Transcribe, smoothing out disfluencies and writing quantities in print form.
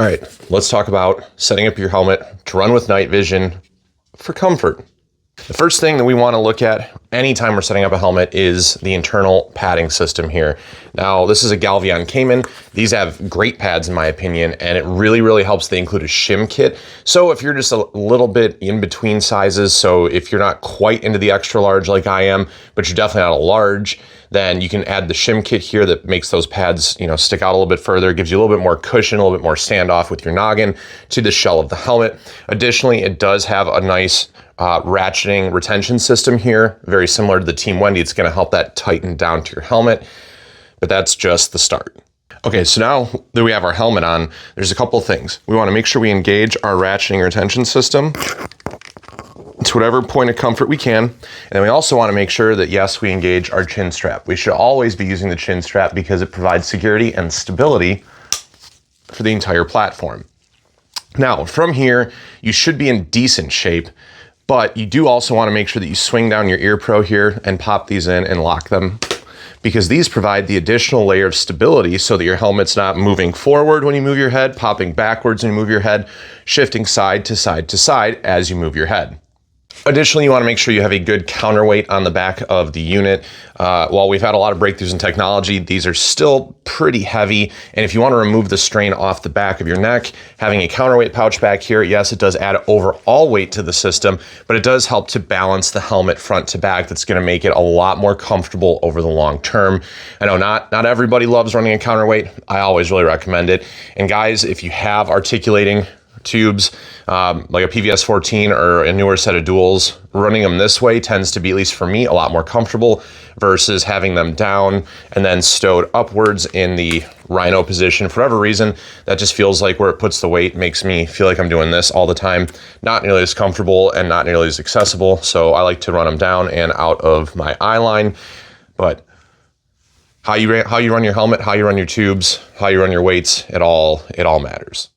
All right, let's talk about setting up your helmet to run with night vision for comfort. The first thing that we want to look at anytime we're setting up a helmet is the internal padding system here. Now, this is a Galvion Caiman. These have great pads in my opinion, and it really helps. They include a shim kit. So if you're just a little bit in between sizes, so if you're not quite into the extra large like I am, but you're definitely not a large, then you can add the shim kit here that makes those pads, stick out a little bit further, gives you a little bit more cushion, a little bit more standoff with your noggin to the shell of the helmet. Additionally, it does have a nice ratcheting retention system here, very similar to the Team Wendy. It's going to help that tighten down to your helmet, but that's just the start. Okay, so now that we have our helmet on, there's a couple of things. We want to make sure we engage our ratcheting retention system to whatever point of comfort we can. And then we also want to make sure that, yes, we engage our chin strap. We should always be using the chin strap because it provides security and stability for the entire platform. Now, from here, you should be in decent shape, but you do also want to make sure that you swing down your ear pro here and pop these in and lock them, because these provide the additional layer of stability so that your helmet's not moving forward when you move your head, popping backwards when you move your head, shifting side to side to side as you move your head. Additionally, you want to make sure you have a good counterweight on the back of the unit. While we've had a lot of breakthroughs in technology, these are still pretty heavy. And if you want to remove the strain off the back of your neck, having a counterweight pouch back here, yes, it does add overall weight to the system, but it does help to balance the helmet front to back. That's going to make it a lot more comfortable over the long term. I know not everybody loves running a counterweight. I always really recommend it. And guys, if you have articulating tubes, like a PVS 14 or a newer set of duals, running them this way tends to be, at least for me, a lot more comfortable versus having them down and then stowed upwards in the rhino position. For whatever reason, that just feels like where it puts the weight makes me feel like I'm doing this all the time. Not nearly as comfortable and not nearly as accessible. So I like to run them down and out of my eye line. But how you run your helmet, how you run your tubes, how you run your weights, it all matters.